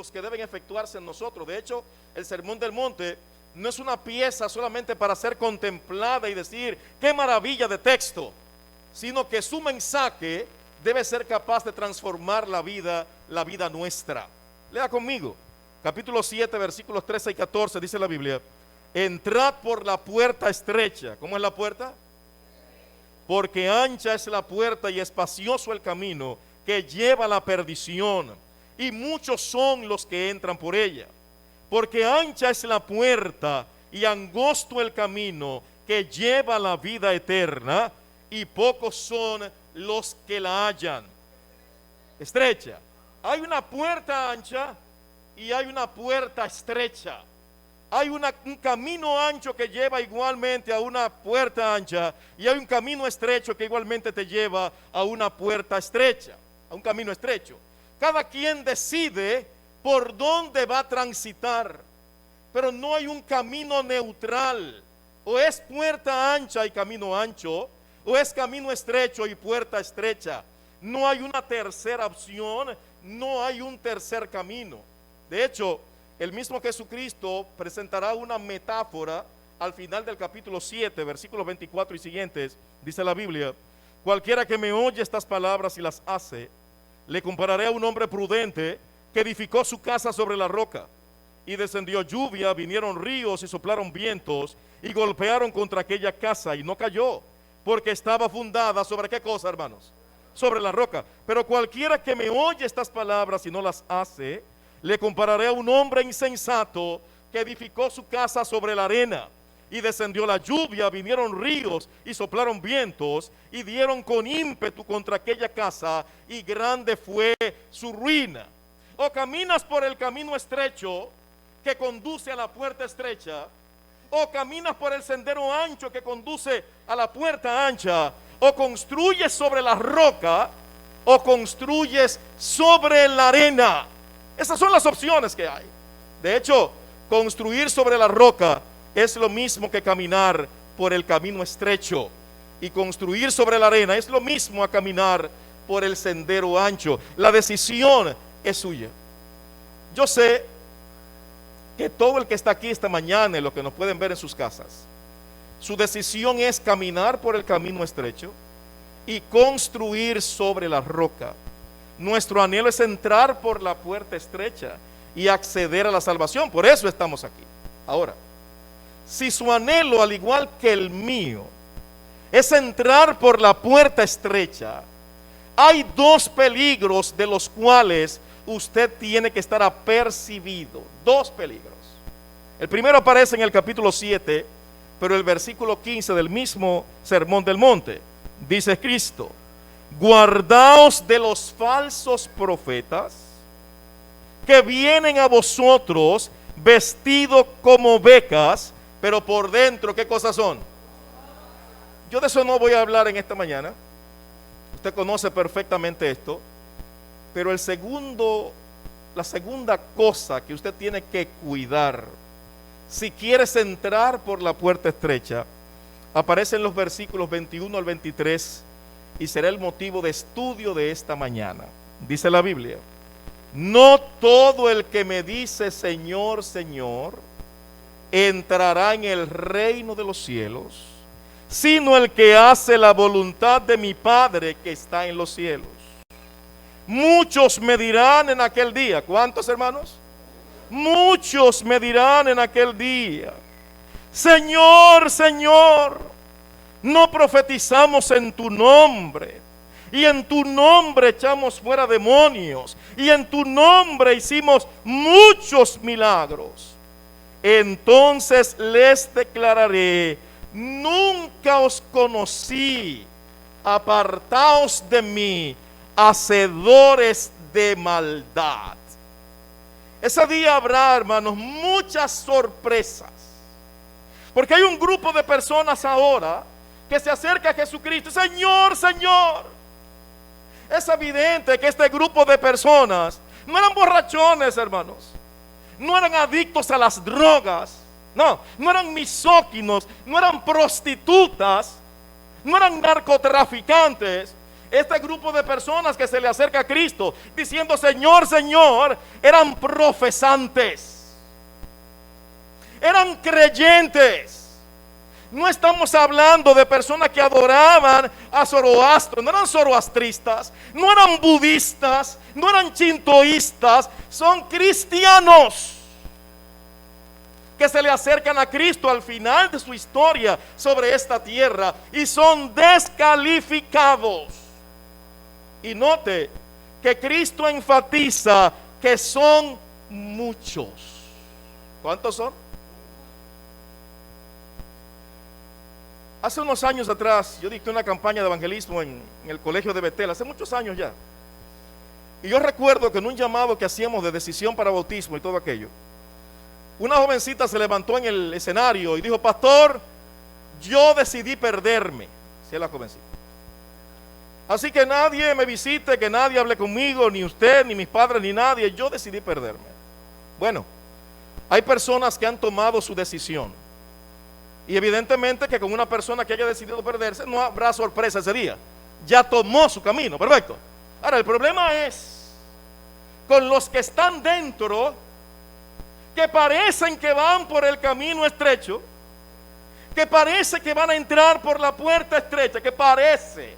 cambios que deben efectuarse en nosotros. De hecho, el Sermón del Monte no es una pieza solamente para ser contemplada y decir qué maravilla de texto, sino que su mensaje debe ser capaz de transformar la vida nuestra. Lea conmigo, capítulo 7, versículos 13 y 14, dice la Biblia: entrad por la puerta estrecha. ¿Cómo es la puerta? Porque ancha es la puerta y espacioso el camino que lleva a la perdición, y muchos son los que entran por ella. Porque ancha es la puerta y angosto el camino que lleva a la vida eterna, y pocos son los que la hallan. Estrecha. Hay una puerta ancha y hay una puerta estrecha. Hay un camino ancho que lleva igualmente a una puerta ancha, y hay un camino estrecho que igualmente te lleva a una puerta estrecha, a un camino estrecho. Cada quien decide por dónde va a transitar, pero no hay un camino neutral. O es puerta ancha y camino ancho, o es camino estrecho y puerta estrecha. No hay una tercera opción, no hay un tercer camino. De hecho, el mismo Jesucristo presentará una metáfora al final del capítulo 7, versículos 24 y siguientes. Dice la Biblia: cualquiera que me oye estas palabras y las hace, le compararé a un hombre prudente que edificó su casa sobre la roca. Y descendió lluvia, vinieron ríos y soplaron vientos y golpearon contra aquella casa, y no cayó, porque estaba fundada ¿sobre qué cosa, hermanos? Sobre la roca. Pero cualquiera que me oye estas palabras y no las hace, le compararé a un hombre insensato que edificó su casa sobre la arena. Y descendió la lluvia, vinieron ríos y soplaron vientos y dieron con ímpetu contra aquella casa, y grande fue su ruina. O caminas por el camino estrecho que conduce a la puerta estrecha, o caminas por el sendero ancho que conduce a la puerta ancha, o construyes sobre la roca, o construyes sobre la arena. Esas son las opciones que hay. De hecho, construir sobre la roca es lo mismo que caminar por el camino estrecho, y construir sobre la arena es lo mismo a caminar por el sendero ancho. La decisión es suya. Yo sé que todo el que está aquí esta mañana y los que nos pueden ver en sus casas, su decisión es caminar por el camino estrecho y construir sobre la roca. Nuestro anhelo es entrar por la puerta estrecha y acceder a la salvación. Por eso estamos aquí. Ahora, si su anhelo, al igual que el mío, es entrar por la puerta estrecha, hay dos peligros de los cuales usted tiene que estar apercibido. Dos peligros. El primero aparece en el capítulo 7, pero el versículo 15 del mismo Sermón del Monte. Dice Cristo: guardaos de los falsos profetas que vienen a vosotros vestidos como ovejas, pero por dentro, ¿qué cosas son? Yo de eso no voy a hablar en esta mañana. Usted conoce perfectamente esto. Pero la segunda cosa que usted tiene que cuidar, si quieres entrar por la puerta estrecha, aparece en los versículos 21 al 23, y será el motivo de estudio de esta mañana. Dice la Biblia: no todo el que me dice Señor, Señor, entrará en el reino de los cielos, sino el que hace la voluntad de mi Padre que está en los cielos. Muchos me dirán en aquel día. ¿Cuántos, hermanos? Muchos me dirán en aquel día: Señor, Señor, no profetizamos en tu nombre, y en tu nombre echamos fuera demonios, y en tu nombre hicimos muchos milagros. Entonces les declararé: nunca os conocí, apartaos de mí, hacedores de maldad. Ese día habrá, hermanos, muchas sorpresas, porque hay un grupo de personas ahora que se acerca a Jesucristo: Señor, Señor. Es evidente que este grupo de personas no eran borrachones, hermanos, no eran adictos a las drogas, no eran misóginos, no eran prostitutas, no eran narcotraficantes. Este grupo de personas que se le acerca a Cristo diciendo Señor, Señor, eran profesantes, eran creyentes. No estamos hablando de personas que adoraban a Zoroastro, no eran zoroastristas, no eran budistas, no eran chintoístas, son cristianos que se le acercan a Cristo al final de su historia sobre esta tierra y son descalificados. Y note que Cristo enfatiza que son muchos. ¿Cuántos son? Hace unos años atrás yo dicté una campaña de evangelismo en el colegio de Betel, hace muchos años ya. Y yo recuerdo que en un llamado que hacíamos de decisión para bautismo y todo aquello, una jovencita se levantó en el escenario y dijo, pastor, yo decidí perderme. Así es la jovencita. Así que nadie me visite, que nadie hable conmigo, ni usted, ni mis padres, ni nadie. Yo decidí perderme. Bueno, hay personas que han tomado su decisión. Y evidentemente que con una persona que haya decidido perderse no habrá sorpresa ese día. Ya tomó su camino, perfecto. Ahora, el problema es con los que están dentro, que parecen que van por el camino estrecho, que parece que van a entrar por la puerta estrecha, que parece.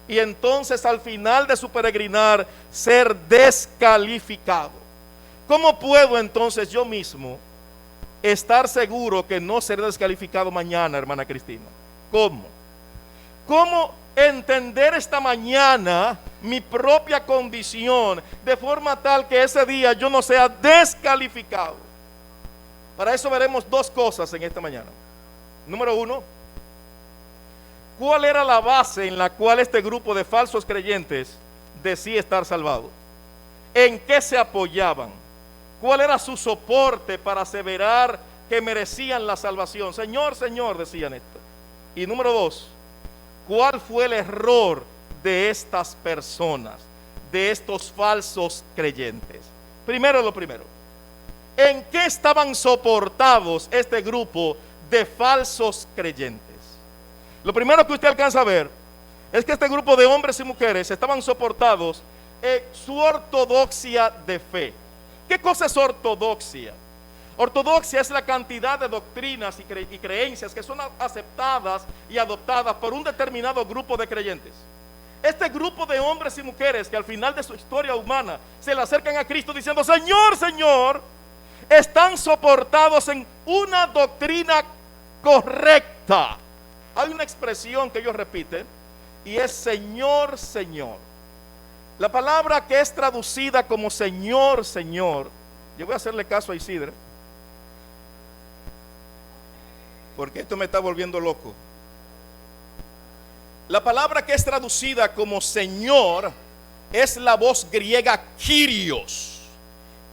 Y entonces al final de su peregrinar ser descalificado. ¿Cómo puedo entonces yo mismo estar seguro que no seré descalificado mañana, hermana Cristina? ¿Cómo? ¿Cómo entender esta mañana mi propia condición de forma tal que ese día yo no sea descalificado? Para eso veremos dos cosas en esta mañana. Número uno, ¿cuál era la base en la cual este grupo de falsos creyentes decía estar salvado? ¿En qué se apoyaban? ¿Cuál era su soporte para aseverar que merecían la salvación? Señor, Señor, decían esto. Y número dos, ¿cuál fue el error de estas personas, de estos falsos creyentes? Primero lo primero, ¿en qué estaban soportados este grupo de falsos creyentes? Lo primero que usted alcanza a ver es que este grupo de hombres y mujeres estaban soportados en su ortodoxia de fe. ¿Qué cosa es ortodoxia? Ortodoxia es la cantidad de doctrinas y creencias que son aceptadas y adoptadas por un determinado grupo de creyentes. Este grupo de hombres y mujeres que al final de su historia humana se le acercan a Cristo diciendo Señor, Señor, están soportados en una doctrina correcta. Hay una expresión que ellos repiten y es Señor, Señor. La palabra que es traducida como Señor, Señor, yo voy a hacerle caso a Isidre, porque esto me está volviendo loco. La palabra que es traducida como Señor es la voz griega Kyrios.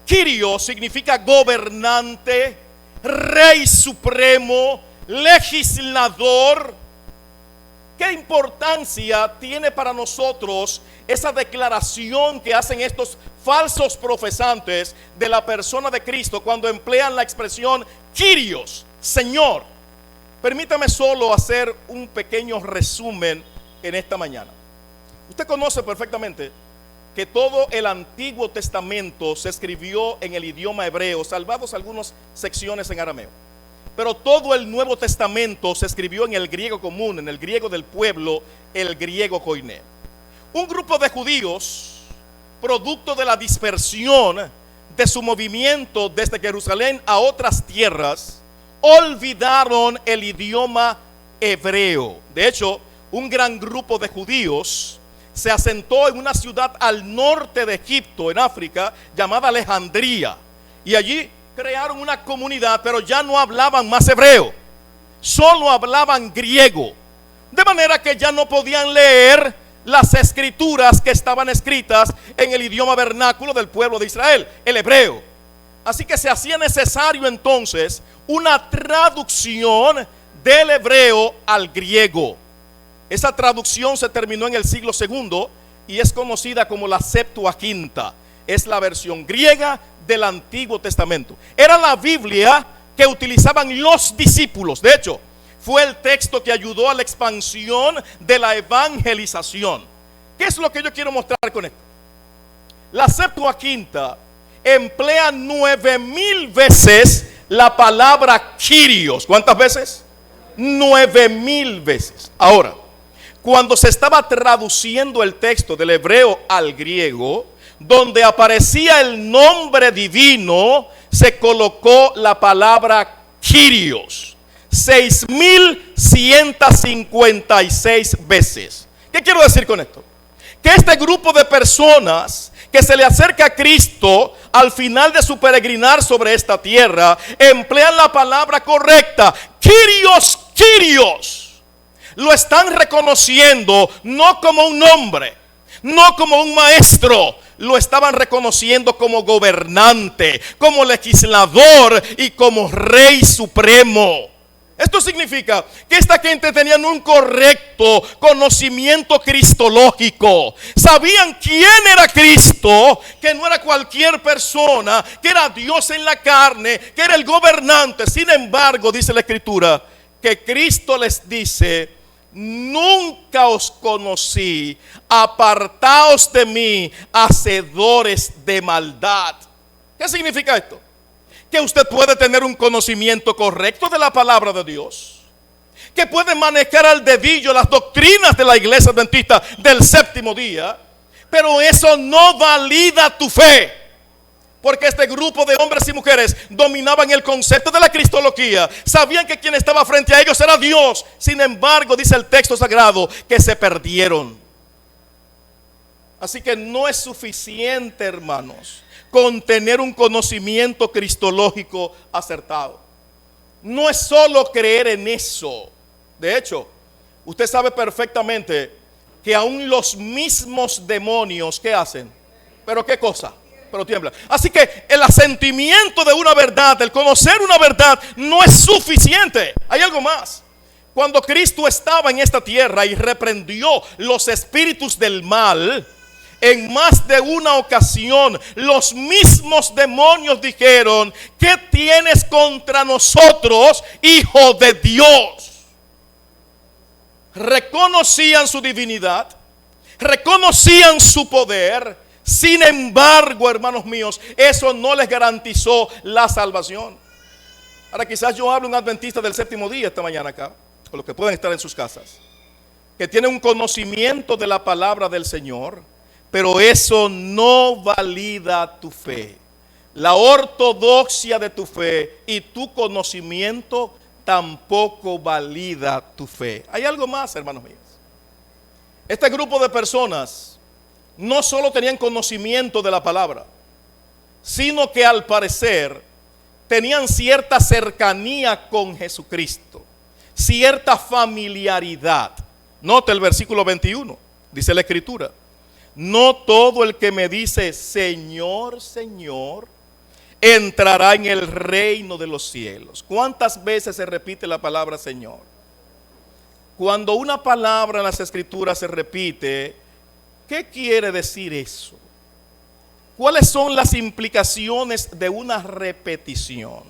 Kyrios significa gobernante, rey supremo, legislador. ¿Qué importancia tiene para nosotros esa declaración que hacen estos falsos profesantes de la persona de Cristo cuando emplean la expresión Kyrios, Señor? Permítame solo hacer un pequeño resumen en esta mañana. Usted conoce perfectamente que todo el Antiguo Testamento se escribió en el idioma hebreo, salvados algunas secciones en arameo. Pero todo el Nuevo Testamento se escribió en el griego común, en el griego del pueblo, el griego koiné. Un grupo de judíos, producto de la dispersión de su movimiento desde Jerusalén a otras tierras, olvidaron el idioma hebreo. De hecho, un gran grupo de judíos se asentó en una ciudad al norte de Egipto, en África, llamada Alejandría. Y allí crearon una comunidad, pero ya no hablaban más hebreo, solo hablaban griego, de manera que ya no podían leer las escrituras que estaban escritas en el idioma vernáculo del pueblo de Israel, el hebreo. Así que se hacía necesario entonces una traducción del hebreo al griego. Esa traducción se terminó en el siglo II y es conocida como la Septuaginta. Es la versión griega del Antiguo Testamento. Era la Biblia que utilizaban los discípulos. De hecho, fue el texto que ayudó a la expansión de la evangelización. ¿Qué es lo que yo quiero mostrar con esto? La Septuaginta emplea 9,000 veces la palabra Kyrios. ¿Cuántas veces? 9,000 veces. Ahora, cuando se estaba traduciendo el texto del hebreo al griego, donde aparecía el nombre divino, se colocó la palabra Kyrios 6,156 veces. ¿Qué quiero decir con esto? Que este grupo de personas que se le acerca a Cristo al final de su peregrinar sobre esta tierra, emplean la palabra correcta, Kyrios, Kyrios. Lo están reconociendo no como un hombre, no como un maestro, lo estaban reconociendo como gobernante, como legislador y como rey supremo. Esto significa que esta gente tenían un correcto conocimiento cristológico. Sabían quién era Cristo, que no era cualquier persona, que era Dios en la carne, que era el gobernante. Sin embargo, dice la Escritura, que Cristo les dice: nunca os conocí, apartaos de mí, hacedores de maldad. ¿Qué significa esto? Que usted puede tener un conocimiento correcto de la palabra de Dios, que puede manejar al dedillo las doctrinas de la iglesia adventista del séptimo día, pero eso no valida tu fe. Porque este grupo de hombres y mujeres dominaban el concepto de la cristología. Sabían que quien estaba frente a ellos era Dios. Sin embargo, dice el texto sagrado, que se perdieron. Así que no es suficiente, hermanos, con tener un conocimiento cristológico acertado. No es solo creer en eso. De hecho, usted sabe perfectamente que aún los mismos demonios, ¿qué hacen? ¿Pero qué cosa? Pero tiemblan. Así que el asentimiento de una verdad, el conocer una verdad, no es suficiente. Hay algo más. Cuando Cristo estaba en esta tierra y reprendió los espíritus del mal, en más de una ocasión los mismos demonios dijeron: ¿qué tienes contra nosotros, hijo de Dios? Reconocían su divinidad, reconocían su poder. Sin embargo, hermanos míos, eso no les garantizó la salvación. Ahora quizás yo hable un adventista del séptimo día esta mañana acá, con los que pueden estar en sus casas, que tiene un conocimiento de la palabra del Señor, pero eso no valida tu fe. La ortodoxia de tu fe y tu conocimiento tampoco valida tu fe. Hay algo más, hermanos míos. Este grupo de personas no solo tenían conocimiento de la palabra, sino que al parecer tenían cierta cercanía con Jesucristo, cierta familiaridad. Note el versículo 21, dice la Escritura: no todo el que me dice Señor, Señor, entrará en el reino de los cielos. ¿Cuántas veces se repite la palabra Señor? Cuando una palabra en las Escrituras se repite, ¿qué quiere decir eso? ¿Cuáles son las implicaciones de una repetición?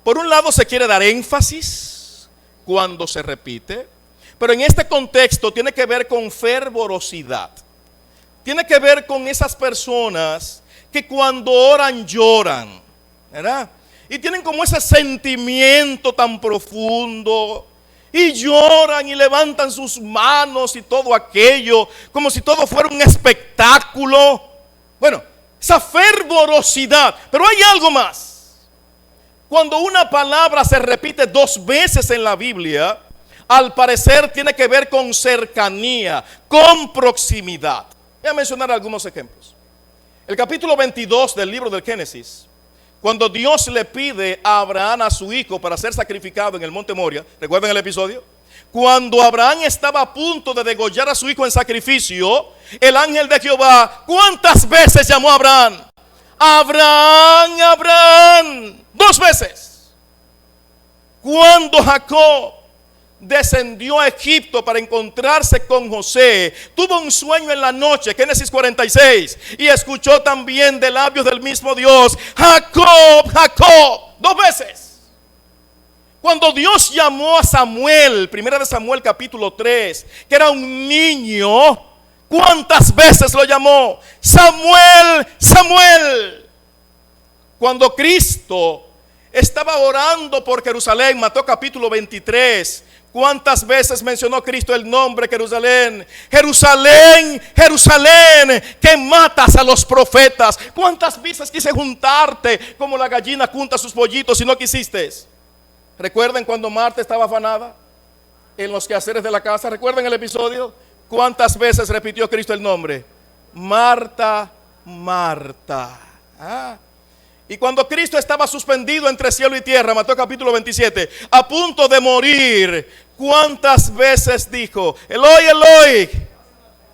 Por un lado, se quiere dar énfasis cuando se repite, pero en este contexto tiene que ver con fervorosidad. Tiene que ver con esas personas que cuando oran lloran, ¿verdad? Y tienen como ese sentimiento tan profundo, y lloran y levantan sus manos y todo aquello, como si todo fuera un espectáculo. Bueno, esa fervorosidad. Pero hay algo más. Cuando una palabra se repite 2 veces en la Biblia, al parecer tiene que ver con cercanía, con proximidad. Voy a mencionar algunos ejemplos. El capítulo 22 del libro del Génesis, cuando Dios le pide a Abraham a su hijo para ser sacrificado en el monte Moria, ¿recuerdan el episodio? Cuando Abraham estaba a punto de degollar a su hijo en sacrificio, el ángel de Jehová, ¿cuántas veces llamó a Abraham? Abraham, Abraham, 2 veces. Cuando Jacob descendió a Egipto para encontrarse con José, tuvo un sueño en la noche, Génesis 46, y escuchó también de labios del mismo Dios: Jacob, Jacob, 2 veces. Cuando Dios llamó a Samuel, 1 Samuel capítulo 3, que era un niño, ¿Cuántas veces lo llamó? Samuel, Samuel. Cuando Cristo estaba orando por Jerusalén, Mateo capítulo 23, ¿cuántas veces mencionó Cristo el nombre Jerusalén? Jerusalén, Jerusalén, que matas a los profetas. ¿Cuántas veces quise juntarte como la gallina junta sus pollitos y no quisiste? ¿Recuerden cuando Marta estaba afanada en los quehaceres de la casa? ¿Recuerden el episodio? ¿Cuántas veces repitió Cristo el nombre? Marta, Marta. Y cuando Cristo estaba suspendido entre cielo y tierra, Mateo capítulo 27, a punto de morir, ¿cuántas veces dijo: Eloi, Eloi,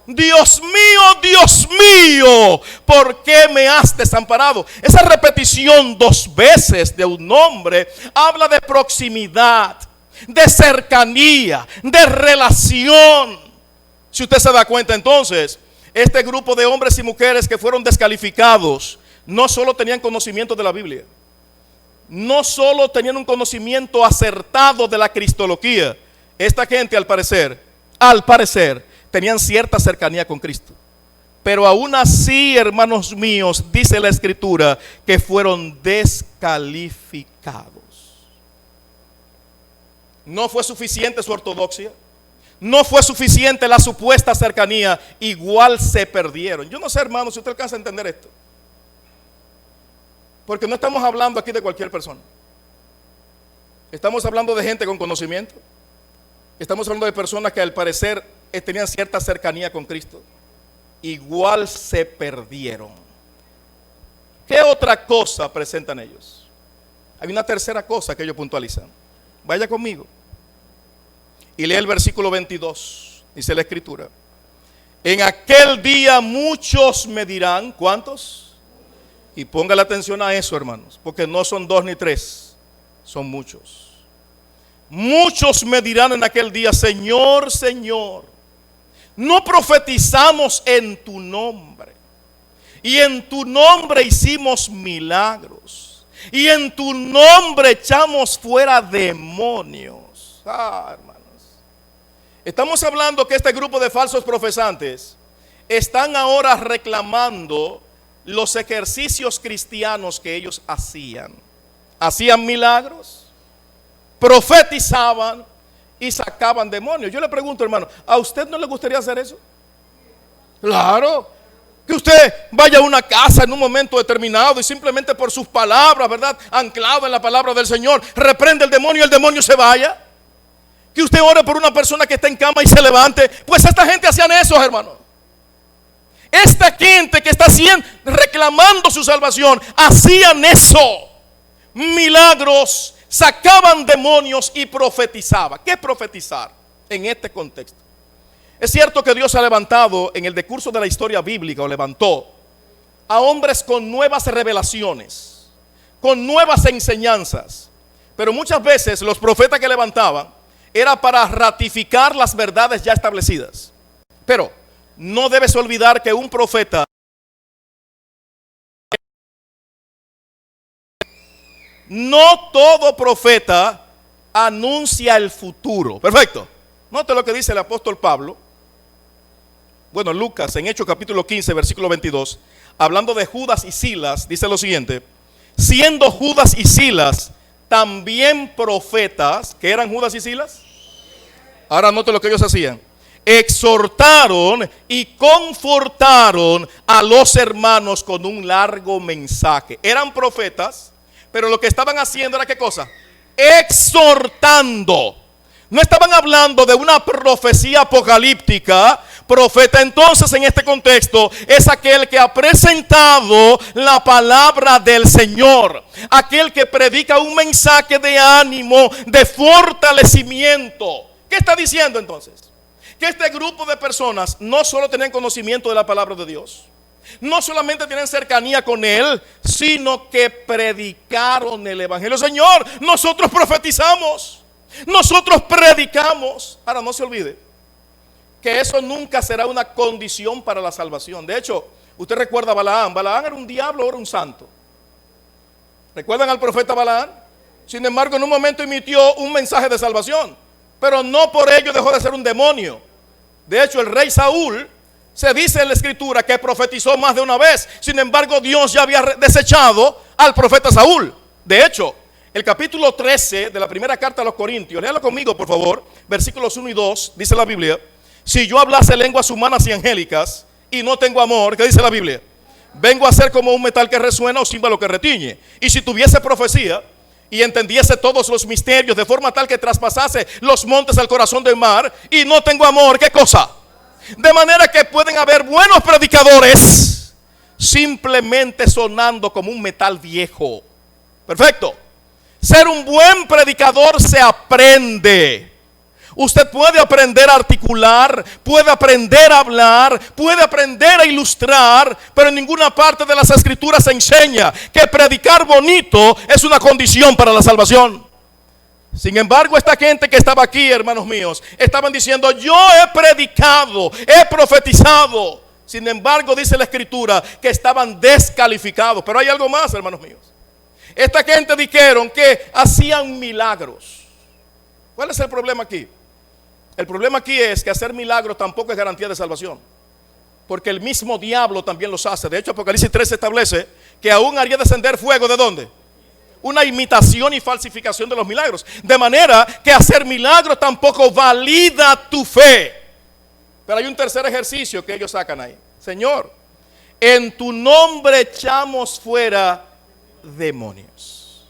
Dios mío, ¿por qué me has desamparado? Esa repetición 2 veces de un nombre habla de proximidad, de cercanía, de relación. Si usted se da cuenta, entonces, este grupo de hombres y mujeres que fueron descalificados no solo tenían conocimiento de la Biblia, no solo tenían un conocimiento acertado de la cristología. Esta gente, al parecer, tenían cierta cercanía con Cristo. Pero aún así, hermanos míos, dice la Escritura que fueron descalificados. No fue suficiente su ortodoxia, no fue suficiente la supuesta cercanía, igual se perdieron. Yo no sé, hermanos, si usted alcanza a entender esto, porque no estamos hablando aquí de cualquier persona. Estamos hablando de gente con conocimiento. Estamos hablando de personas que al parecer tenían cierta cercanía con Cristo. Igual se perdieron. ¿Qué otra cosa presentan ellos? Hay una tercera cosa que ellos puntualizan. Vaya conmigo y lee el versículo 22. Dice la Escritura: en aquel día muchos me dirán. ¿Cuántos? Y ponga la atención a eso, hermanos, porque no son 2 ni 3, son muchos. Muchos me dirán en aquel día: Señor, Señor, no profetizamos en tu nombre, y en tu nombre hicimos milagros, y en tu nombre echamos fuera demonios. Hermanos, estamos hablando que este grupo de falsos profesantes están ahora reclamando los ejercicios cristianos que ellos hacían. Hacían milagros, profetizaban y sacaban demonios. Yo le pregunto, hermano, ¿a usted no le gustaría hacer eso? Claro, que usted vaya a una casa en un momento determinado y simplemente por sus palabras, ¿verdad?, anclado en la palabra del Señor, reprende el demonio y el demonio se vaya. Que usted ore por una persona que está en cama y se levante. Pues esta gente hacían eso, hermano. Esta gente que está reclamando su salvación, hacían eso. Milagros, sacaban demonios y profetizaban. ¿Qué es profetizar en este contexto? Es cierto que Dios ha levantado en el decurso de la historia bíblica, o levantó a hombres con nuevas revelaciones, con nuevas enseñanzas. Pero muchas veces los profetas que levantaban era para ratificar las verdades ya establecidas. Pero no debes olvidar que un profeta, no todo profeta anuncia el futuro. Perfecto. Note lo que dice el apóstol Pablo. Bueno, Lucas, en Hechos capítulo 15, versículo 22, hablando de Judas y Silas, dice lo siguiente: siendo Judas y Silas también profetas. ¿Qué eran Judas y Silas? Ahora note lo que ellos hacían: exhortaron y confortaron a los hermanos con un largo mensaje. Eran profetas, pero lo que estaban haciendo era ¿qué cosa? Exhortando. No estaban hablando de una profecía apocalíptica. Profeta entonces en este contexto es aquel que ha presentado la palabra del Señor, aquel que predica un mensaje de ánimo, de fortalecimiento. ¿Qué está diciendo entonces? Que este grupo de personas no solo tenían conocimiento de la palabra de Dios, no solamente tienen cercanía con Él, sino que predicaron el Evangelio. Señor, nosotros profetizamos, nosotros predicamos. Ahora no se olvide que eso nunca será una condición para la salvación. De hecho, usted recuerda a Balaam. Balaam era un diablo, era un santo. ¿Recuerdan al profeta Balaam? Sin embargo, en un momento emitió un mensaje de salvación, pero no por ello dejó de ser un demonio. De hecho, el rey Saúl Se dice en la escritura que profetizó más de una vez. Sin embargo, Dios ya había desechado al profeta Saúl. De hecho, el capítulo 13 de la primera carta a los Corintios, léalo conmigo por favor, versículos 1 y 2, dice la Biblia: si yo hablase lenguas humanas y angélicas y no tengo amor, ¿qué dice la Biblia? Vengo a ser como un metal que resuena o címbalo que retiñe. Y si tuviese profecía y entendiese todos los misterios de forma tal que traspasase los montes al corazón del mar, y no tengo amor, ¿qué cosa? De manera que pueden haber buenos predicadores simplemente sonando como un metal viejo. Perfecto. Ser un buen predicador se aprende. Usted puede aprender a articular, puede aprender a hablar, puede aprender a ilustrar, pero en ninguna parte de las escrituras se enseña que predicar bonito es una condición para la salvación. Sin embargo, esta gente que estaba aquí, hermanos míos, estaban diciendo: yo he predicado, he profetizado. Sin embargo, dice la escritura que estaban descalificados. Pero hay algo más, hermanos míos. Esta gente dijeron que hacían milagros. ¿Cuál es el problema aquí? El problema aquí es que hacer milagros tampoco es garantía de salvación, porque el mismo diablo también los hace. De hecho, Apocalipsis 3 establece que aún haría descender fuego. ¿De dónde? Una imitación y falsificación de los milagros. De manera que hacer milagros tampoco valida tu fe. Pero hay un tercer ejercicio que ellos sacan ahí. Señor, en tu nombre echamos fuera demonios.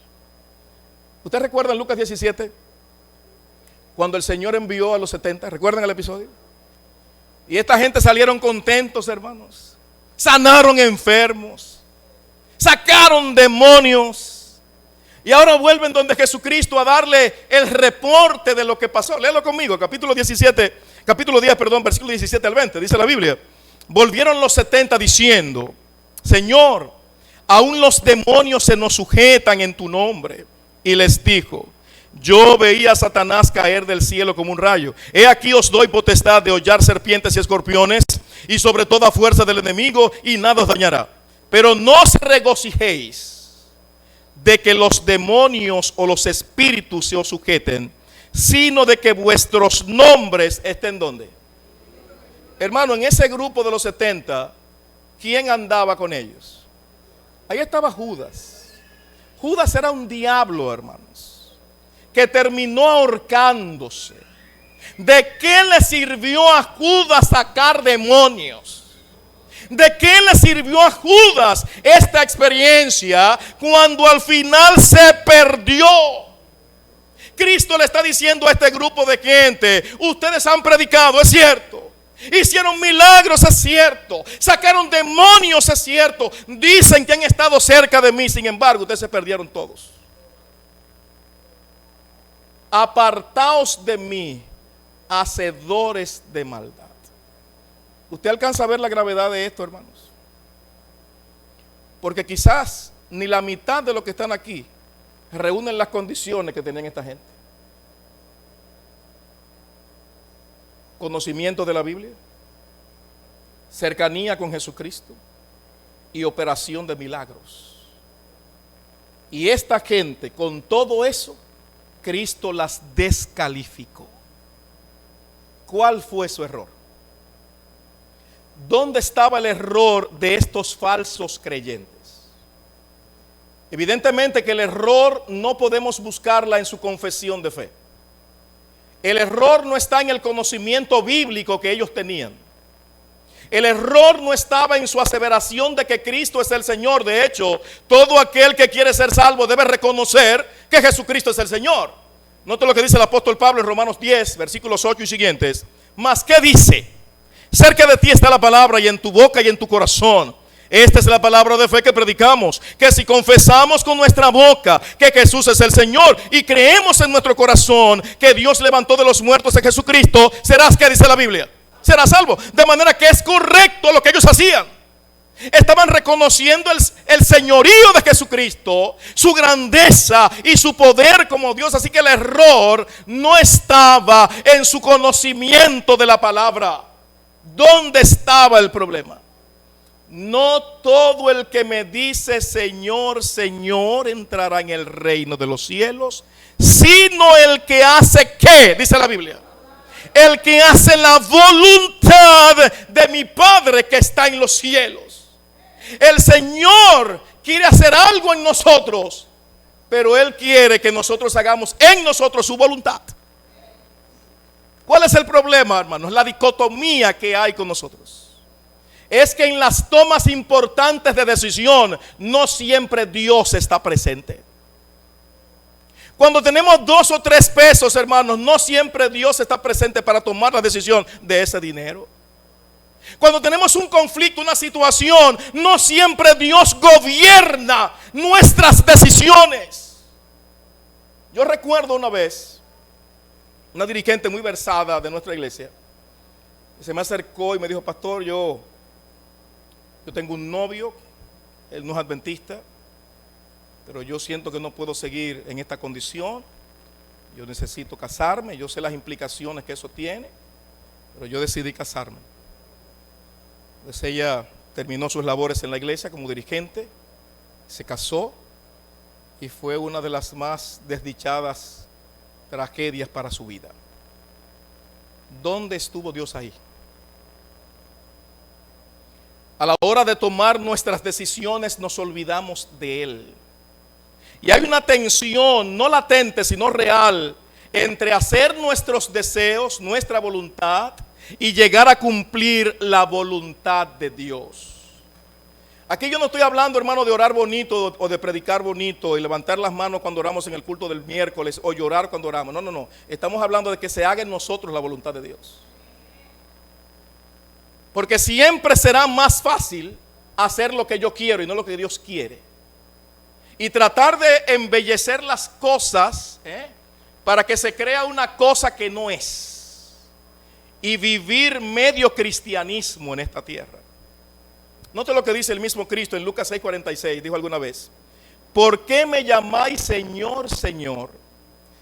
¿Usted recuerda en Lucas 17? Cuando el Señor envió a los 70, ¿recuerdan el episodio? Y esta gente salieron contentos, hermanos. Sanaron enfermos, sacaron demonios. Y ahora vuelven donde Jesucristo a darle el reporte de lo que pasó. Léelo conmigo, capítulo 10, versículo 17 al 20. Dice la Biblia: volvieron los 70 diciendo: Señor, aún los demonios se nos sujetan en tu nombre. Y les dijo: yo veía a Satanás caer del cielo como un rayo. He aquí os doy potestad de hollar serpientes y escorpiones, y sobre toda fuerza del enemigo, y nada os dañará. Pero no os regocijéis de que los demonios o los espíritus se os sujeten, sino de que vuestros nombres estén ¿dónde? Hermano, en ese grupo de los 70, ¿quién andaba con ellos? Ahí estaba Judas. Judas era un diablo, hermanos, que terminó ahorcándose. ¿De qué le sirvió a Judas sacar demonios? ¿De qué le sirvió a Judas esta experiencia cuando al final se perdió? Cristo le está diciendo a este grupo de gente: ustedes han predicado, es cierto. Hicieron milagros, es cierto. Sacaron demonios, es cierto. Dicen que han estado cerca de mí, sin embargo, ustedes se perdieron todos. Apartaos de mí, hacedores de maldad. ¿Usted alcanza a ver la gravedad de esto, hermanos? Porque quizás ni la mitad de los que están aquí reúnen las condiciones que tenían esta gente. Conocimiento de la Biblia, cercanía con Jesucristo y operación de milagros. Y esta gente, con todo eso, Cristo las descalificó. ¿Cuál fue su error? ¿Dónde estaba el error de estos falsos creyentes? Evidentemente que el error no podemos buscarla en su confesión de fe. El error no está en el conocimiento bíblico que ellos tenían. El error no estaba en su aseveración de que Cristo es el Señor. De hecho, todo aquel que quiere ser salvo debe reconocer que Jesucristo es el Señor. Note lo que dice el apóstol Pablo en Romanos 10, versículos 8 y siguientes. Mas, ¿qué dice? Cerca de ti está la palabra, y en tu boca y en tu corazón. Esta es la palabra de fe que predicamos, que si confesamos con nuestra boca que Jesús es el Señor y creemos en nuestro corazón que Dios levantó de los muertos a Jesucristo, serás, ¿qué dice la Biblia? Serás salvo. De manera que es correcto lo que ellos hacían. Estaban reconociendo el señorío de Jesucristo, su grandeza y su poder como Dios. Así que el error no estaba en su conocimiento de la palabra. ¿Dónde estaba el problema? No todo el que me dice Señor, Señor entrará en el reino de los cielos, sino el que hace ¿qué? Dice la Biblia. el que hace la voluntad de mi Padre que está en los cielos. El Señor quiere hacer algo en nosotros, pero Él quiere que nosotros hagamos en nosotros su voluntad. ¿Cuál es el problema, hermanos? La dicotomía que hay con nosotros es que en las tomas importantes de decisión no siempre Dios está presente. Cuando tenemos 2 o 3 pesos, hermanos, no siempre Dios está presente para tomar la decisión de ese dinero. Cuando tenemos un conflicto, una situación, no siempre Dios gobierna nuestras decisiones. Yo recuerdo una vez, una dirigente muy versada de nuestra iglesia, se me acercó y me dijo: pastor, yo tengo un novio, él no es adventista, pero yo siento que no puedo seguir en esta condición. Yo necesito casarme, yo sé las implicaciones que eso tiene, pero yo decidí casarme. Entonces ella terminó sus labores en la iglesia como dirigente, se casó y fue una de las más desdichadas tragedias para su vida. ¿Dónde estuvo Dios ahí? A la hora de tomar nuestras decisiones nos olvidamos de Él. Y hay una tensión, no latente, sino real, entre hacer nuestros deseos, nuestra voluntad, y llegar a cumplir la voluntad de Dios. Aquí yo no estoy hablando, hermano, de orar bonito o de predicar bonito y levantar las manos cuando oramos en el culto del miércoles o llorar cuando oramos. No, no, no. Estamos hablando de que se haga en nosotros la voluntad de Dios. Porque siempre será más fácil hacer lo que yo quiero y no lo que Dios quiere. Y tratar de embellecer las cosas para que se crea una cosa que no es. Y vivir medio cristianismo en esta tierra. Note lo que dice el mismo Cristo en Lucas 6:46. Dijo alguna vez: ¿por qué me llamáis Señor, Señor,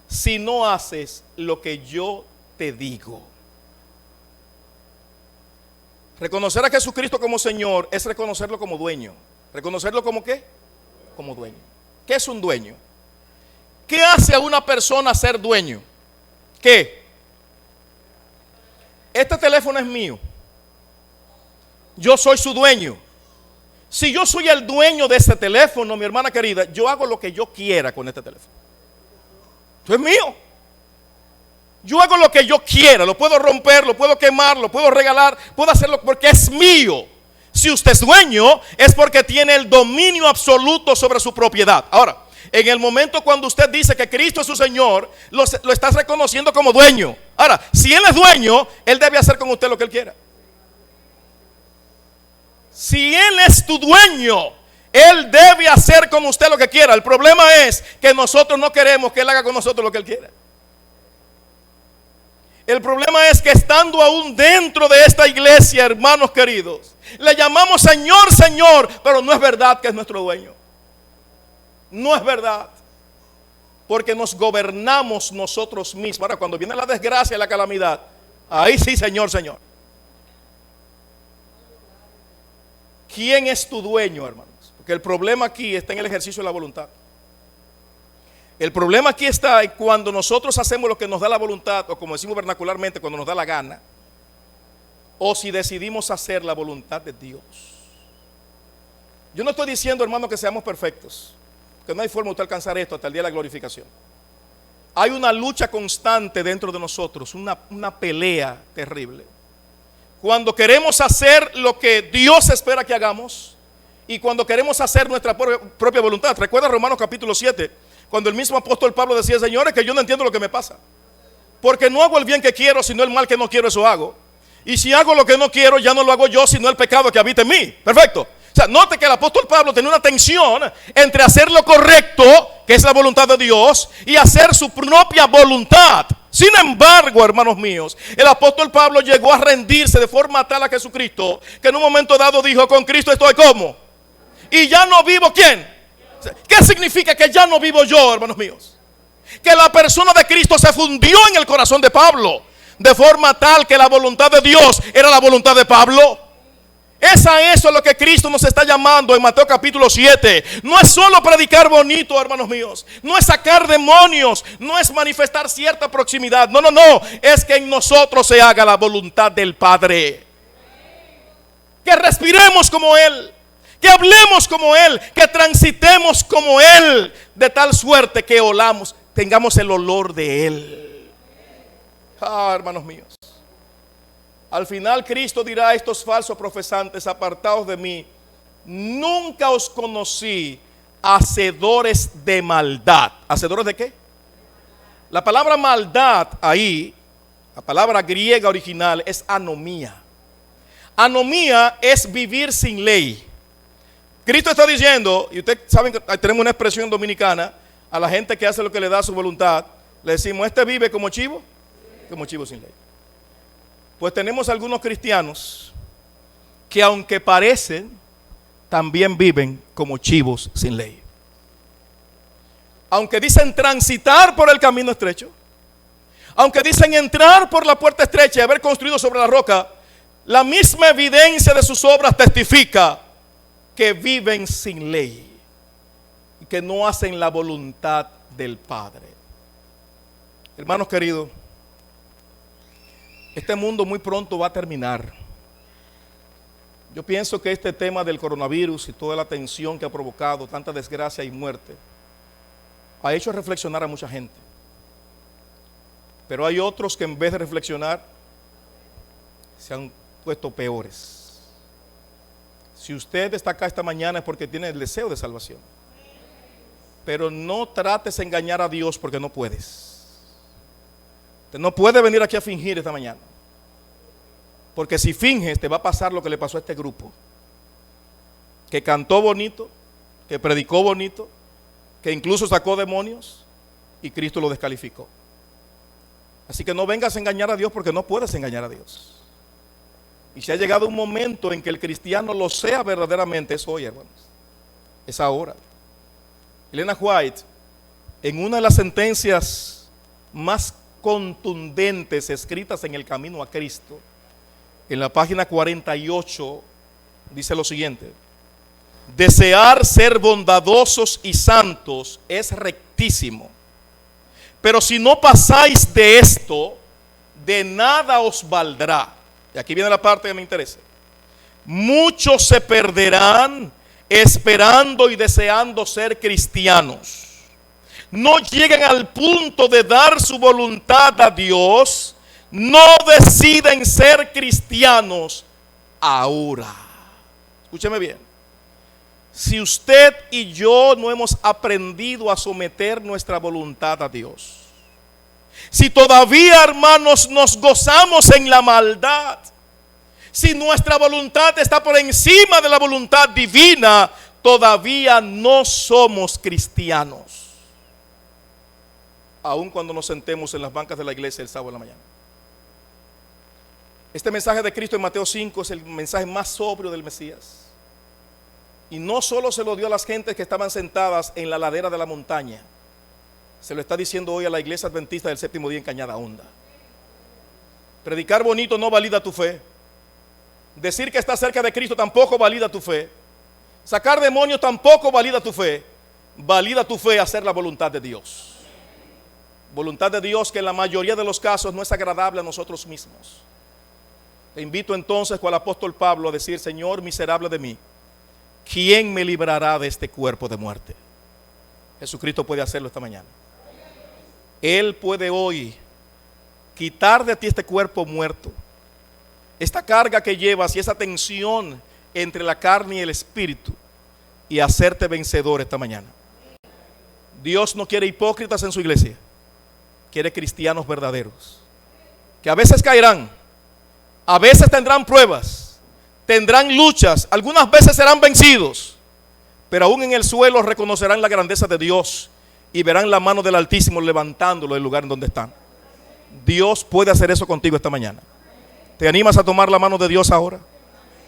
si no haces lo que yo te digo? Reconocer a Jesucristo como Señor es reconocerlo como dueño. ¿Reconocerlo como qué? Como dueño. ¿Qué es un dueño? ¿Qué hace a una persona ser dueño? ¿Qué? Este teléfono es mío. Yo soy su dueño. Si yo soy el dueño de ese teléfono, mi hermana querida, yo hago lo que yo quiera con este teléfono. Esto es mío. Yo hago lo que yo quiera. Lo puedo romper, lo puedo quemar, lo puedo regalar, puedo hacerlo porque es mío. Si usted es dueño, es porque tiene el dominio absoluto sobre su propiedad. Ahora, en el momento cuando usted dice que Cristo es su Señor, lo estás reconociendo como dueño. Ahora, si Él es dueño, Él debe hacer con usted lo que Él quiera. Si Él es tu dueño, Él debe hacer con usted lo que quiera. El problema es que nosotros no queremos que Él haga con nosotros lo que Él quiera. El problema es que estando aún dentro de esta iglesia, hermanos queridos, le llamamos Señor, Señor, pero no es verdad que es nuestro dueño. No es verdad. Porque nos gobernamos nosotros mismos. Ahora, cuando viene la desgracia y la calamidad, ahí sí, Señor, Señor. ¿Quién es tu dueño, hermanos? Porque el problema aquí está en el ejercicio de la voluntad. El problema aquí está en cuando nosotros hacemos lo que nos da la voluntad, o como decimos vernacularmente, cuando nos da la gana, o si decidimos hacer la voluntad de Dios. Yo no estoy diciendo, hermano, que seamos perfectos, que no hay forma de usted alcanzar esto hasta el día de la glorificación. Hay una lucha constante dentro de nosotros, una pelea terrible. Cuando queremos hacer lo que Dios espera que hagamos y cuando queremos hacer nuestra propia voluntad. Recuerda Romanos capítulo 7, cuando el mismo apóstol Pablo decía: señores, que yo no entiendo lo que me pasa, porque no hago el bien que quiero, sino el mal que no quiero, eso hago. Y si hago lo que no quiero, ya no lo hago yo, sino el pecado que habita en mí. Perfecto. O sea, note que el apóstol Pablo tenía una tensión entre hacer lo correcto, que es la voluntad de Dios, y hacer su propia voluntad. Sin embargo, hermanos míos, el apóstol Pablo llegó a rendirse de forma tal a Jesucristo, que en un momento dado dijo: con Cristo estoy como. Y ya no vivo, ¿quién? ¿Qué significa que ya no vivo yo, hermanos míos? Que la persona de Cristo se fundió en el corazón de Pablo, de forma tal que la voluntad de Dios era la voluntad de Pablo. Eso es lo que Cristo nos está llamando en Mateo capítulo 7. No es solo predicar bonito, hermanos míos. No es sacar demonios. No es manifestar cierta proximidad. No. Es que en nosotros se haga la voluntad del Padre. Que respiremos como Él. Que hablemos como Él. Que transitemos como Él. De tal suerte que tengamos el olor de Él. Hermanos míos. Al final Cristo dirá a estos falsos profesantes: apartaos de mí, nunca os conocí, hacedores de maldad. ¿Hacedores de qué? La palabra maldad ahí, la palabra griega original es anomía. Anomía es vivir sin ley. Cristo está diciendo, y ustedes saben que tenemos una expresión dominicana, a la gente que hace lo que le da su voluntad, le decimos: este vive como chivo sin ley. Pues tenemos algunos cristianos que, aunque parecen, también viven como chivos sin ley. Aunque dicen transitar por el camino estrecho, aunque dicen entrar por la puerta estrecha y haber construido sobre la roca, la misma evidencia de sus obras testifica que viven sin ley y que no hacen la voluntad del Padre. Hermanos queridos, este mundo muy pronto va a terminar. Yo pienso que este tema del coronavirus y toda la tensión que ha provocado, tanta desgracia y muerte, ha hecho reflexionar a mucha gente. Pero hay otros que en vez de reflexionar, se han puesto peores. Si usted está acá esta mañana es porque tiene el deseo de salvación. Pero no trates de engañar a Dios, porque no puedes. Usted no puede venir aquí a fingir esta mañana. Porque si finges, te va a pasar lo que le pasó a este grupo. Que cantó bonito, que predicó bonito, que incluso sacó demonios y Cristo lo descalificó. Así que no vengas a engañar a Dios, porque no puedes engañar a Dios. Y si ha llegado un momento en que el cristiano lo sea verdaderamente, es hoy, hermanos. Es ahora. Elena White, en una de las sentencias más contundentes escritas en el camino a Cristo, en la página 48, dice lo siguiente: desear ser bondadosos y santos es rectísimo, pero si no pasáis de esto, de nada os valdrá. Y aquí viene la parte que me interesa. Muchos se perderán esperando y deseando ser cristianos. No llegan al punto de dar su voluntad a Dios. No deciden ser cristianos ahora. Escúcheme bien. Si usted y yo no hemos aprendido a someter nuestra voluntad a Dios, si todavía, hermanos, nos gozamos en la maldad, si nuestra voluntad está por encima de la voluntad divina, todavía no somos cristianos. Aun cuando nos sentemos en las bancas de la iglesia el sábado en la mañana. Este mensaje de Cristo en Mateo 5 es el mensaje más sobrio del Mesías. Y no solo se lo dio a las gentes que estaban sentadas en la ladera de la montaña, se lo está diciendo hoy a la iglesia adventista del séptimo día en Cañada Honda. Predicar bonito no valida tu fe. Decir que estás cerca de Cristo tampoco valida tu fe. Sacar demonios tampoco valida tu fe. Valida tu fe hacer la voluntad de Dios. Voluntad de Dios que en la mayoría de los casos no es agradable a nosotros mismos. Te invito entonces con el apóstol Pablo a decir: Señor, miserable de mí, ¿quién me librará de este cuerpo de muerte? Jesucristo puede hacerlo esta mañana. Él puede hoy quitar de ti este cuerpo muerto, esta carga que llevas y esa tensión entre la carne y el espíritu, y hacerte vencedor esta mañana. Dios no quiere hipócritas en su iglesia, quiere cristianos verdaderos, que a veces caerán, a veces tendrán pruebas, tendrán luchas, algunas veces serán vencidos, pero aún en el suelo reconocerán la grandeza de Dios y verán la mano del Altísimo levantándolo del lugar en donde están. Dios puede hacer eso contigo esta mañana. ¿Te animas a tomar la mano de Dios ahora?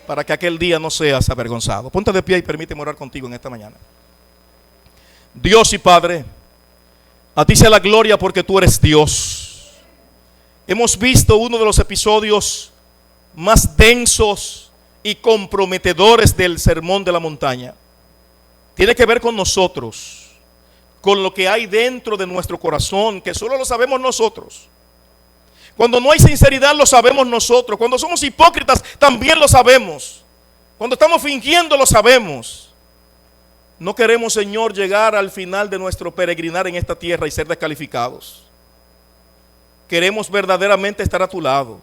Para que aquel día no seas avergonzado. Ponte de pie y permíteme orar contigo en esta mañana. Dios y Padre, a ti sea la gloria porque tú eres Dios. Hemos visto uno de los episodios más densos y comprometedores del Sermón de la Montaña tiene que ver con nosotros, con lo que hay dentro de nuestro corazón, que solo lo sabemos nosotros. Cuando no hay sinceridad lo sabemos nosotros. Cuando somos hipócritas también lo sabemos. Cuando estamos fingiendo lo sabemos. No queremos, Señor, llegar al final de nuestro peregrinar en esta tierra y ser descalificados. Queremos verdaderamente estar a tu lado.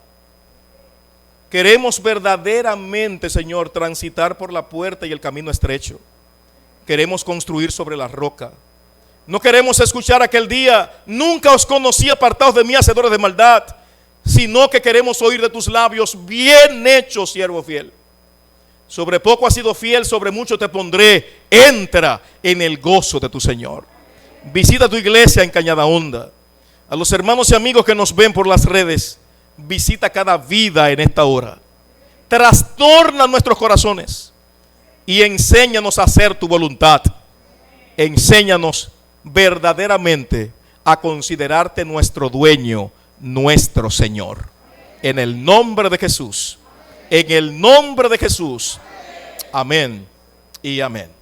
Queremos verdaderamente, Señor, transitar por la puerta y el camino estrecho. Queremos construir sobre la roca. No queremos escuchar aquel día: nunca os conocí, apartados de mí, hacedores de maldad. Sino que queremos oír de tus labios: bien hecho, siervo fiel. Sobre poco has sido fiel, sobre mucho te pondré. Entra en el gozo de tu Señor. Visita tu iglesia en Cañada Honda. A los hermanos y amigos que nos ven por las redes, visita cada vida en esta hora. Trastorna nuestros corazones y enséñanos a hacer tu voluntad. Enséñanos verdaderamente a considerarte nuestro dueño, nuestro Señor. En el nombre de Jesús. En el nombre de Jesús. Amén y amén.